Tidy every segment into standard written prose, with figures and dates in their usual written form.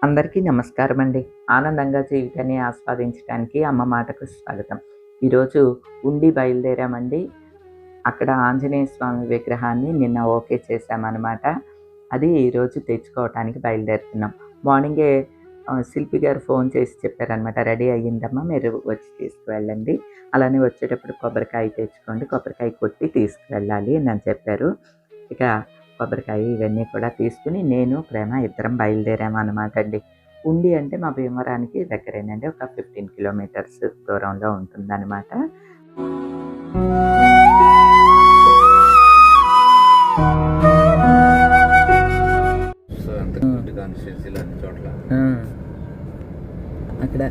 అందరికీ నమస్కారం అండి. ఆనందంగా జీవితాన్ని ఆస్వాదించడానికి అమ్మ మాటకు స్వాగతం. ఈరోజు ఉండి బయలుదేరామండి. అక్కడ ఆంజనేయ స్వామి విగ్రహాన్ని నిన్న ఓకే చేశామనమాట. అది ఈరోజు తెచ్చుకోవటానికి బయలుదేరుతున్నాం. మార్నింగే శిల్పి గారు ఫోన్ చేసి చెప్పారనమాట. రెడీ అయ్యిందమ్మా, మీరు వచ్చి తీసుకువెళ్ళండి. అలానే వచ్చేటప్పుడు కొబ్బరికాయ తెచ్చుకోండి, కొబ్బరికాయ కొట్టి తీసుకువెళ్ళాలి అని చెప్పారు. ఇక కొబ్బరికాయ ఇవన్నీ కూడా తీసుకుని నేను, ప్రేమ ఇద్దరం బయలుదేరామనమాట అండి. ఉండి అంటే మా భీమవరానికి దగ్గరేనండి. ఒక 15 కిలోమీటర్స్ దూరంలో ఉంటుందనమాట. అక్కడ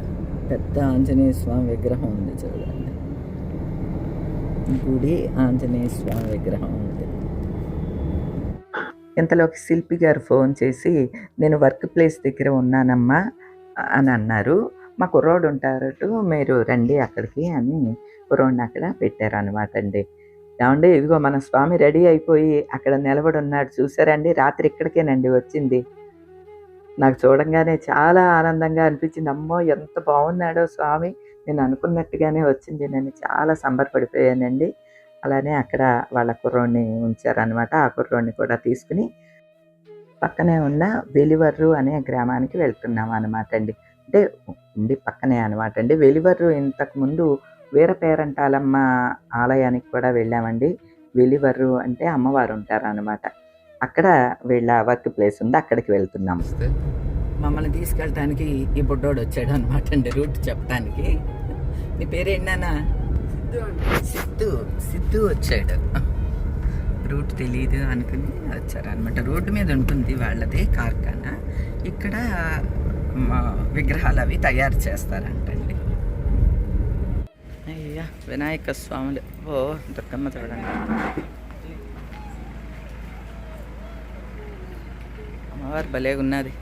పెద్ద ఆంజనేయ స్వామి విగ్రహం ఉంది చూడండి. గుడి ఆంజనేయ స్వామి విగ్రహం ఉంది. ఇంతలోకి శిల్పి గారు ఫోన్ చేసి, నేను వర్క్ ప్లేస్ దగ్గర ఉన్నానమ్మా అని అన్నారు. మా కుర్రోడు ఉంటారట, మీరు రండి అక్కడికి అని కుర్రోడిని అక్కడ పెట్టారనమాట అండి. ఏమండి, ఇదిగో మన స్వామి రెడీ అయిపోయి అక్కడ నిలబడి ఉన్నాడు చూసారండి. రాత్రి ఇక్కడికేనండి వచ్చింది. నాకు చూడంగానే చాలా ఆనందంగా అనిపించింది. అమ్మో, ఎంత బాగున్నాడో స్వామి, నేను అనుకున్నట్టుగానే వచ్చింది. నేను చాలా సంబరపడిపోయానండి. అలానే అక్కడ వాళ్ళ కుర్రోడిని ఉంచారనమాట. ఆ కుర్రోడిని కూడా తీసుకుని పక్కనే ఉన్న వెలివర్రు అనే గ్రామానికి వెళ్తున్నాం అనమాట అండి. అంటే ఉండి పక్కనే అనమాట అండి. వెలివర్రు ఇంతకుముందు వీరపేరంటాలమ్మ ఆలయానికి కూడా వెళ్ళామండి. వెలివర్రు అంటే అమ్మవారు ఉంటారనమాట. అక్కడ వీళ్ళ వర్క్ ప్లేస్ ఉంది, అక్కడికి వెళ్తున్నాం. మమ్మల్ని తీసుకెళ్ళటానికి ఈ బుడ్డోడు వచ్చాడు అనమాట అండి, రూట్ చెప్పడానికి. నీ పేరేంటన్నా? సిద్ధు వచ్చాడు. రూట్ తెలీదు అనుకుని వచ్చారనమాట. రోడ్డు మీద ఉంటుంది వాళ్ళది కార్ఖానా. ఇక్కడ విగ్రహాలు అవి తయారు చేస్తారంటండి. అయ్యా, వినాయక స్వాములు. ఓ దుర్గమ్మ చూడండి, అమ్మవారు భలే ఉన్నది.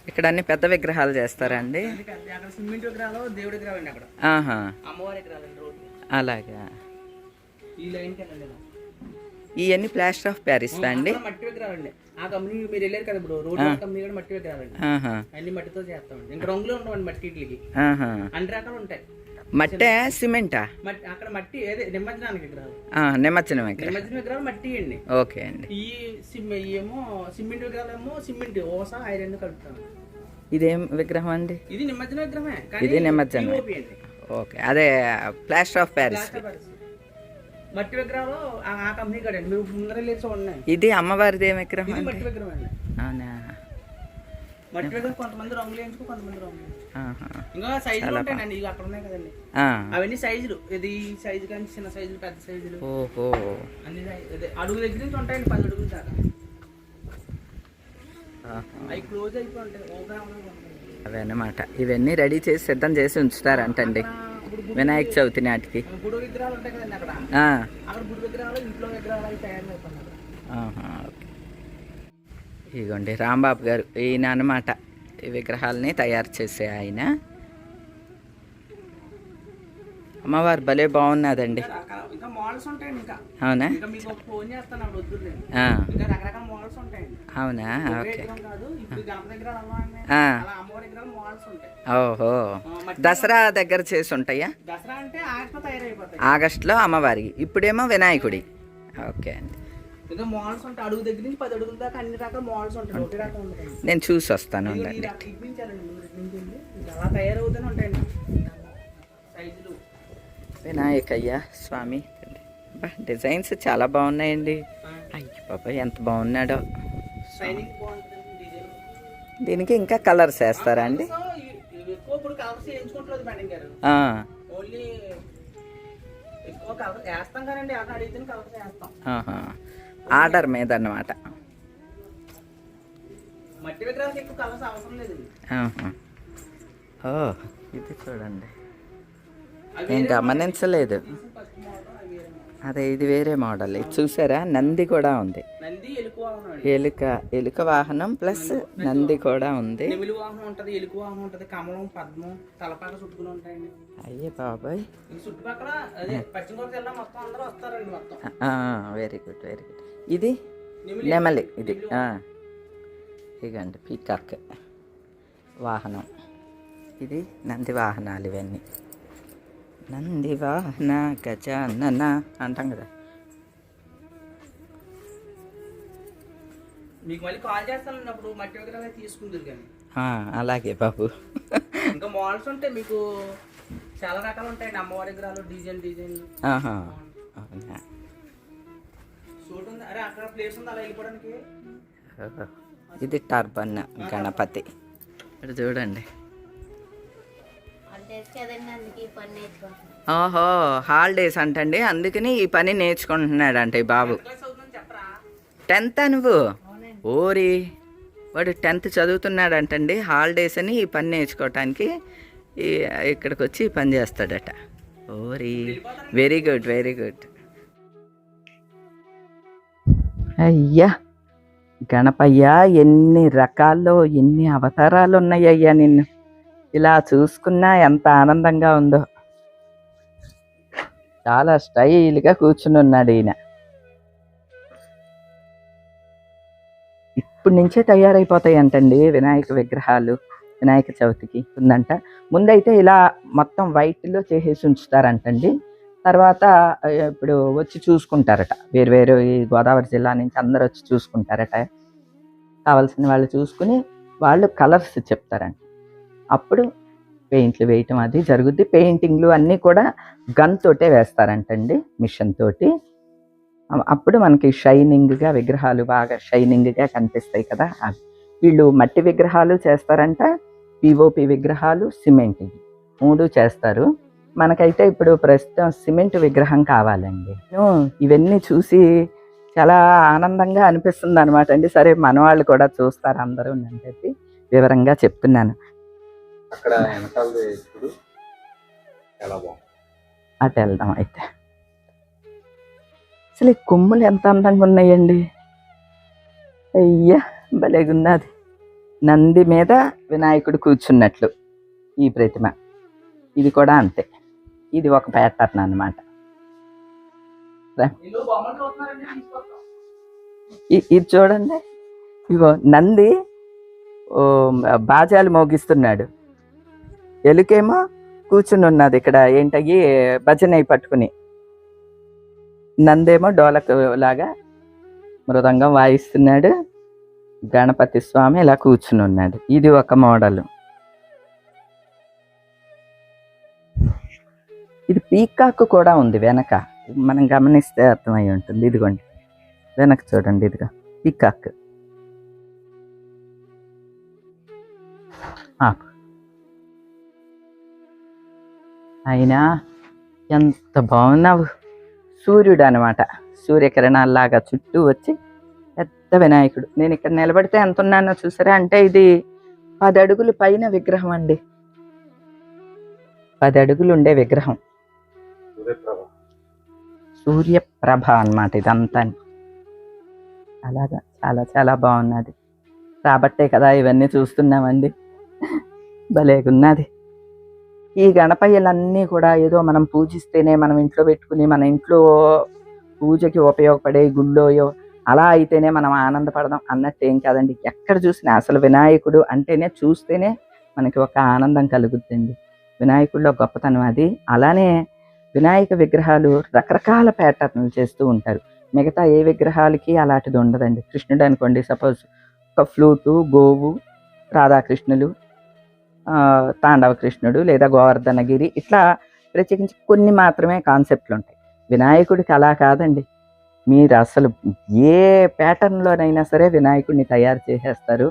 ఇక్కడ అన్ని పెద్ద విగ్రహాలు చేస్తారండి. అలాగా. ఇవన్నీ ప్లాస్టర్ ఆఫ్ ప్యారిస్ అండి. మట్టి విగ్రహాలండి. ఆ కంపెనీ మీరు వెళ్ళారు కదా ఇప్పుడు, రోడ్ కంపెనీ కూడా మట్టి విగ్రహాలండి. అన్ని మట్టితో చేస్తామండి. ఇంకా రంగులు ఉండవండి మట్టి ఇట్లకి, అన్ని రకాలు ఉంటాయి. మట్టి సిమెంటా? మట్టి అక్కడ మట్టి నిమజ్జనానికి విగ్రహాలు. నిమజ్జనం విగ్రహాలు మట్టి అండి. ఓకే అండి. ఏమో సిమెంట్ విగ్రహాలు ఏమో సిమెంట్ ఓసా ఐరన్ కలుపుతాం. ఇదేం విగ్రహం అండి? ఇది నిమజ్జన విగ్రహమే. ఇది నిమజ్జనం. ఓకే, అదే ప్లాస్టర్ ఆఫ్ ప్యారిస్. మట్టి విగ్రహాలు ఆ కంపెనీ కదండి, మీరు ముందర లేచి చూడండి. ఇది అమ్మవారిది ఏం విగ్రహం? ఇది మట్టి విగ్రహం అండి. అవునా? మట్టి విగ్రహం కొంతమంది రంగులు వేయించుకో, కొంతమంది రంగులు. ఇంకా సైజులు ఉంటాయండి, ఇవి అక్కడ ఉన్నాయి కదండి, అవన్నీ సైజులు. ఇది సైజు కానీ చిన్న సైజులు, పెద్ద సైజులు. ఓహో, అన్ని అడుగు దగ్గర నుంచి ఉంటాయండి, 10 అడుగుల దాకా. అవి క్లోజ్ అయిపోయి ఉంటాయి, అవే అన్నమాట. ఇవన్నీ రెడీ చేసి సిద్ధం చేసి ఉంచుతారంటండి వినాయక చవితి నాటికి. గుడి విగ్రహాలు ఉంటాయి కదండి అక్కడ, అక్కడ గుడి విగ్రహాలు, ఇంట్లో విగ్రహాలు అవి తయారు చేస్తున్నారు. ఇదిగోండి రాంబాబు గారు, ఈయన అన్నమాట ఈ విగ్రహాలని తయారు చేసే ఆయన. అమ్మవారు భలే బాగున్నదండి. ఇంకా మోడల్స్ ఉంటాయండి. ఇంకా అవునా? ఇంకా మీకు ఫోన్ చేస్తాను అప్పుడు, వద్దు. ఇంకా రకరకాల మోడల్స్ ఉంటాయండి. అవునా? ఓకే. కాదు, ఇప్పుడు గణపతి విగ్రహాలు అమ్మవారి విగ్రహాలు మోడల్స్ ఉంటాయి. ఓహో, దసరా దగ్గర చేసి ఉంటాయా? దసరా అంటే ఆగస్టులో తయారైపోతాయి. ఆగస్టులో అమ్మవారి, ఇప్పుడేమో వినాయకుడి. ఓకే అండి. ఇంకా మోడల్స్ ఉంటాయి, అడుగు దగ్గర నుంచి 10 అడుగుల దాకా అన్ని రకాల మోడల్స్ ఉంటాయి. ఒకటి రకం ఉంటాయి. నేను చూసి వస్తాను. అలా తయారవుతూనే ఉంటాయండి సైజులు. వినాయకయ్య స్వామి డిజైన్స్ చాలా బాగున్నాయండి. అయ్యి బాబా, ఎంత బాగున్నాడో. దీనికి ఇంకా కలర్స్ వేస్తారా అండి? ఇప్పుడు కలర్స్ వేయించుకుంటలేదు మేడం గారు, ఓన్లీ ఎక్కువ కలర్ వేస్తాం కదండి. అక్కడ అడిగితే కలర్స్ వేస్తాం, ఆర్డర్ మీద అన్నమాట. మట్టి విగ్రహాలకు ఎక్కువ కలర్స్ అవసరం లేదు. ఓ, ఇది చూడండి, నేను గమనించలేదు. అదే, ఇది వేరే మోడల్. ఇది చూసారా, నంది కూడా ఉంది. ఎలుక వాహనం ప్లస్ నంది కూడా ఉంది. అయ్యే బాబాయ్, వెరీ గుడ్, వెరీ గుడ్. ఇది నెమలి. ఇది ఇగండి పీకాక్ వాహనం. ఇది నంది వాహనాలు ఇవన్నీ. నంది వాహన గజానన అంటాం కదా. మీకు మళ్ళీ కాల్ చేస్తానన్నప్పుడు మట్టి విగ్రహాలు తీసుకుందరు కానీ. అలాగే బాబు. ఇంకా మోడల్స్ ఉంటాయి మీకు, చాలా రకాలు ఉంటాయండి అమ్మవారి విగ్రహాలు, డిజైన్. అవునా, సూట్ ఉంది. అరే అక్కడ ప్లేస్ ఉంది అలా వెళ్ళిపోవడానికి. ఇది టర్బన్ గణపతి. ఇక్కడ చూడండి. ఓహో, హాలిడేస్ అంటండి, అందుకని ఈ పని నేర్చుకుంటున్నాడంట ఈ బాబు. 10th నువ్వు? ఓరి, వాడు 10th చదువుతున్నాడంటండి. హాలిడేస్ అని ఈ పని నేర్చుకోవటానికి ఇక్కడికి వచ్చి ఈ పని చేస్తాడట. ఓరి, వెరీ గుడ్, వెరీ గుడ్. అయ్యా గణపయ్యా, ఎన్ని రకాల్లో ఎన్ని అవతారాలు ఉన్నాయ్యా. నిన్ను ఇలా చూసుకున్నా ఎంత ఆనందంగా ఉందో. చాలా స్టైల్గా కూర్చుని ఉన్నాడు ఈయన. ఇప్పటి నుంచే తయారైపోతాయి అంటండి వినాయక విగ్రహాలు. వినాయక చవితికి ఉందంట. ముందైతే ఇలా మొత్తం వైట్లో చేసేసి ఉంచుతారంటండి. తర్వాత ఇప్పుడు వచ్చి చూసుకుంటారట, వేరు ఈ గోదావరి జిల్లా నుంచి అందరు వచ్చి చూసుకుంటారట. కావాల్సిన వాళ్ళు చూసుకుని వాళ్ళు కలర్స్ చెప్తారంట. అప్పుడు పెయింట్లు వేయటం అది జరుగుద్ది. పెయింటింగ్లు అన్నీ కూడా గన్ తోటే వేస్తారంటండి, మిషన్ తోటి. అప్పుడు మనకి షైనింగ్గా విగ్రహాలు బాగా షైనింగ్గా కనిపిస్తాయి కదా. వీళ్ళు మట్టి విగ్రహాలు చేస్తారంట, పిఓపి విగ్రహాలు, సిమెంట్, 3 చేస్తారు. మనకైతే ఇప్పుడు ప్రస్తుతం సిమెంట్ విగ్రహం కావాలండి. ఇవన్నీ చూసి చాలా ఆనందంగా అనిపిస్తుంది అనమాట అండి. సరే, మన వాళ్ళు కూడా చూస్తారు అందరూ అని చెప్పి వివరంగా చెప్తున్నాను. అటు వెళ్దాం అయితే. అసలు ఈ కొమ్ములు ఎంత అందంగా ఉన్నాయండి. అయ్యా, భలేగున్నది. నంది మీద వినాయకుడు కూర్చున్నట్లు ఈ ప్రతిమ. ఇది కూడా అంతే. ఇది ఒక ప్యాటర్న్ అన్నమాట. ఇది చూడండి. ఇగో నంది బాజాలు మోగిస్తున్నాడు, ఎలుకేమో కూర్చుని ఉన్నది ఇక్కడ ఏంటయ్యి భజన పట్టుకుని. నందేమో డోలకు లాగా మృదంగం వాయిస్తున్నాడు. గణపతి స్వామి ఇలా కూర్చుని ఉన్నాడు. ఇది ఒక మోడల్. ఇది పీకాక్ కూడా ఉంది వెనక, మనం గమనిస్తే అర్థమై ఉంటుంది. ఇదిగోండి వెనక చూడండి, ఇదిగా పీకాక్. అయినా ఎంత బాగున్నావు. సూర్యుడు అనమాట, సూర్యకిరణాల్లాగా చుట్టూ వచ్చి పెద్ద వినాయకుడు. నేను ఇక్కడ నిలబడితే ఎంత ఉన్నానో చూసారా? అంటే ఇది 10 అడుగులు పైన విగ్రహం అండి. 10 అడుగులు ఉండే విగ్రహం. సూర్యప్రభ అన్నమాట ఇదంతా. అలాగా చాలా చాలా బాగున్నది. కాబట్టే కదా ఇవన్నీ చూస్తున్నామండి. భలేగున్నది. ఈ గణపయ్యలన్నీ కూడా ఏదో మనం పూజిస్తేనే, మనం ఇంట్లో పెట్టుకుని మన ఇంట్లో పూజకి ఉపయోగపడే గుళ్ళోయో అలా అయితేనే మనం ఆనందపడదాం అన్నట్టు ఏం కాదండి. ఎక్కడ చూసినా అసలు వినాయకుడు అంటేనే, చూస్తేనే మనకి ఒక ఆనందం కలుగుతుంది. వినాయకుడిలో గొప్పతనం అది. అలానే వినాయక విగ్రహాలు రకరకాల ప్యాటర్న్లు చేస్తూ ఉంటారు. మిగతా ఏ విగ్రహాలకి అలాంటిది ఉండదండి. కృష్ణుడు అనుకోండి, సపోజ్ ఒక ఫ్లూటు, గోవు, రాధాకృష్ణులు, తాండవ కృష్ణుడు లేదా గోవర్ధనగిరి, ఇట్లా ప్రత్యేకించి కొన్ని మాత్రమే కాన్సెప్ట్లు ఉంటాయి. వినాయకుడికి అలా కాదండి. మీరు అసలు ఏ ప్యాటర్న్లోనైనా సరే వినాయకుడిని తయారు చేసేస్తారు.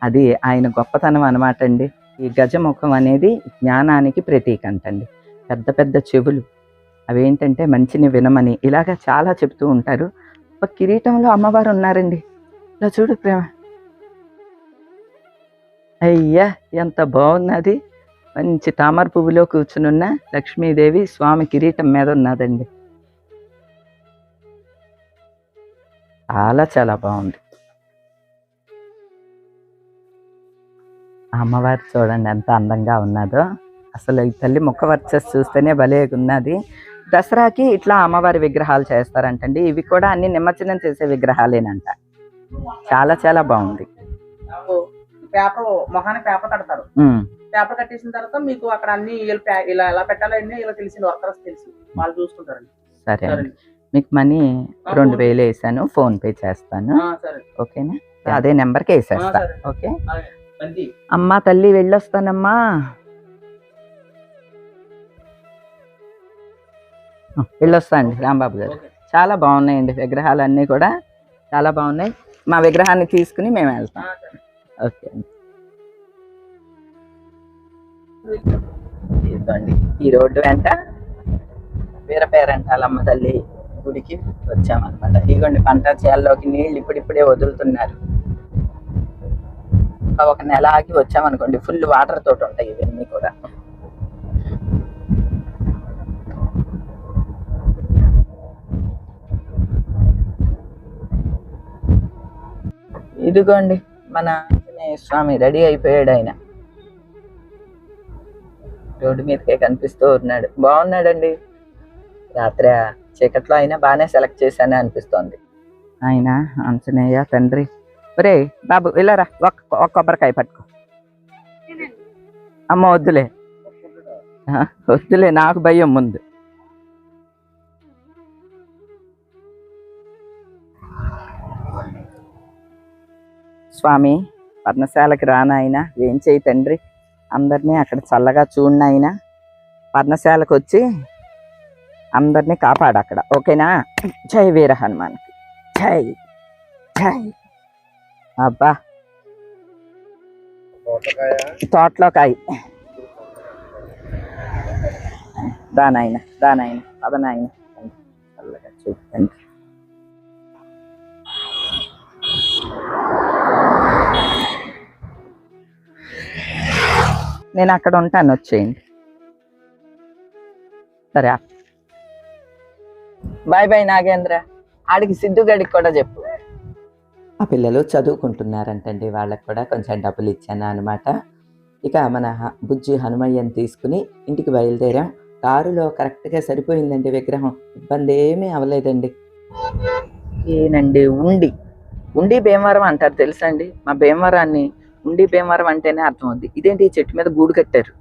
అది ఆయన గొప్పతనం అనమాట అండి. ఈ గజముఖం అనేది జ్ఞానానికి ప్రతీక అంటండి. పెద్ద పెద్ద చెవులు, అవేంటంటే మంచిని వినమని ఇలాగా చాలా చెప్తూ ఉంటారు. ఒక కిరీటంలో అమ్మవారు ఉన్నారండి. ఇలా చూడు ప్రేమ. అయ్యా ఎంత బాగున్నది. మంచి తామర పువ్వులో కూర్చునున్న లక్ష్మీదేవి స్వామి కిరీటం మీద ఉన్నదండి. చాలా చాలా బాగుంది. అమ్మవారు చూడండి ఎంత అందంగా ఉన్నదో. అసలు ఈ తల్లి ముఖ వర్చస్సు చూస్తేనే భలే ఉన్నది. దసరాకి ఇట్లా అమ్మవారి విగ్రహాలు చేస్తారంటండి. ఇవి కూడా అన్ని నిమజ్జనం చేసే విగ్రహాలేనంట. చాలా చాలా బాగుంది. మాకు పేపర్ మొహానికి పేపర్ కడతారు. పేపర్ కట్టేసిన తర్వాత మీకు అక్కడ అన్ని ఇలా ఎలా పెట్టాలో అన్ని ఇలా తెలిసింది, వర్కర్స్ తెలిసి వాళ్ళు చూసుకుంటారండి. సరే అండి, మీకు మనీ 2000 వేసాను, ఫోన్ పే చేస్తాను. సరే ఓకేనా? అదే నెంబర్కి వేసేస్తా. ఓకే బండి. అమ్మా తల్లి వెళ్ళొస్తానమ్మా. వెళ్ళొస్తా అండి రాంబాబు గారు. చాలా బాగున్నాయండి విగ్రహాలన్నీ కూడా చాలా బాగున్నాయి. మా విగ్రహాన్ని తీసుకుని మేము వెళ్తాం. ఓకే అండి. ఇదిగోండి ఈ రోడ్డు వెంట వీరపేరంటాలమ్మ తల్లి గుడికి వచ్చామన్నమాట. ఇదిగోండి పంట చేయాల్లోకి నీళ్ళు ఇప్పుడిప్పుడే వదులుతున్నారు. ఒక నెల ఆగి వచ్చామనుకోండి ఫుల్ వాటర్ తోటి ఉంటాయి ఇవన్నీ కూడా. ఇదిగోండి మన ఆంజనేయ స్వామి రెడీ అయిపోయాడు. ఆయన రోడ్డు మీదకే కనిపిస్తూ ఉన్నాడు. బాగున్నాడండి. రాత్రి చీకట్లో అయినా బాగానే సెలెక్ట్ చేశానే అనిపిస్తోంది. ఆయన ఆంజనేయ తండ్రి. ఒరే బాబు వెళ్ళరా, ఒక కొబ్బరికాయ పట్టుకో. అమ్మ వద్దులే వద్దులే, నాకు భయం ముందు. స్వామి పర్ణశాలకి రానాయన, ఏం చేయి తండ్రి, అందరినీ అక్కడ చల్లగా చూడనాయన. పర్ణశాలకు వచ్చి అందరినీ కాపాడు అక్కడ. ఓకేనా? జై వీర హనుమాన్కి జై జై. అబ్బా తోటలో కాయ దానాయన దానాయన పదనాయన చల్లగా చూడండి. నేను అక్కడ ఉంటాను, వచ్చేయండి. సరే బాయ్ బాయ్ నాగేంద్ర. ఆడికి సిద్ధుగడికి కూడా చెప్పు. ఆ పిల్లలు చదువుకుంటున్నారంటండి, వాళ్ళకి కూడా కొంచెం డబ్బులు ఇచ్చాను అనమాట. ఇక మన బుజ్జి హనుమయ్యని తీసుకుని ఇంటికి బయలుదేరాం. కారులో కరెక్ట్గా సరిపోయిందండి విగ్రహం, ఇబ్బంది ఏమీ అవ్వలేదండి. ఏనండి ఉండి భీమవరం అంటారు తెలుసా అండి? మా భీమవరాన్ని ఉండి భీమవరం అంటేనే అర్థం అవుద్ది. ఇదేంటి ఈ చెట్టు మీద గూడు కట్టారు,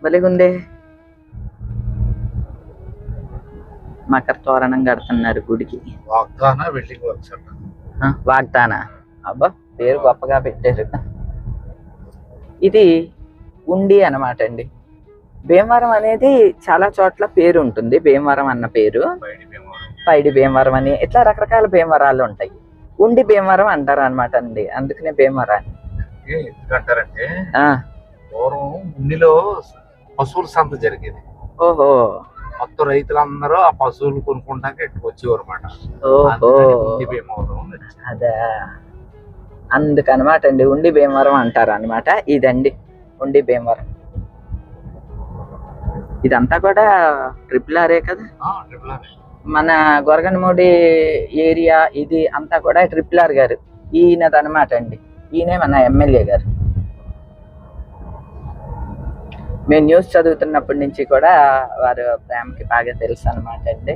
భలేగుందే. మకర తోరణం కడుతున్నారు గుడికి. వాగ్దానా, అబ్బా పేరు గొప్పగా పెట్టారు. ఇది ఉండి అనమాట అండి. భీమవరం అనేది చాలా చోట్ల పేరు ఉంటుంది. భీమవరం అన్న పేరు, పైడి భీమవరం అని, ఇట్లా రకరకాల భీమవరాలు ఉంటాయి. ఉండి భీమవరం అంటారు అనమాట అండి, అందుకనే భీమవరాన్ని. ఎందుకంటారంటే పూర్వం ఉండిలో పశువుల సంత జరిగేది. ఓహో, మొత్తం రైతులందరూ ఆ పశువులు కొనుక్కుంటాక ఇక్కడికి వచ్చేవారు అనమాట. ఓహో అదే, అందుకనమాట అండి ఉండి భీమవరం అంటారు అనమాట. ఇదండి ఉండి భీమవరం. ఇదంతా కూడా ట్రిపుల్ ఆరే కదా, మన గొరగనమూడి ఏరియా ఇది అంతా కూడా ట్రిపుల్ ఆర్ గారు ఈయనదనమాట అండి. ఈయనే మన ఎమ్మెల్యే గారు. మేము న్యూస్ చదువుతున్నప్పటి నుంచి కూడా వారు ప్రేమకి బాగా తెలుసు అనమాట అండి.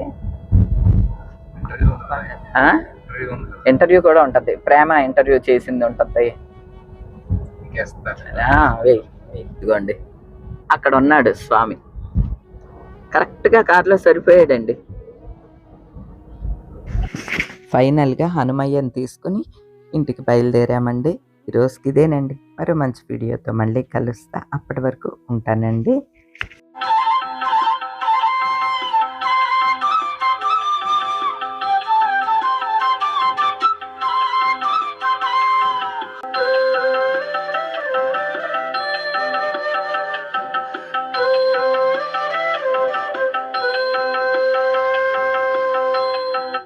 ఇంటర్వ్యూ కూడా ఉంటది, ప్రేమ ఇంటర్వ్యూ చేసింది ఉంటది. ఇదిగోండి అక్కడ ఉన్నాడు స్వామి, కరెక్ట్ గా కారులో సరిపోయాడండి. ఫైనల్ గా హనుమయ్యని తీసుకుని ఇంటికి బయలుదేరామండి. ఈరోజుకి ఇదేనండి. మరో మంచి వీడియోతో మళ్ళీ కలుస్తా. అప్పటి వరకు ఉంటానండి.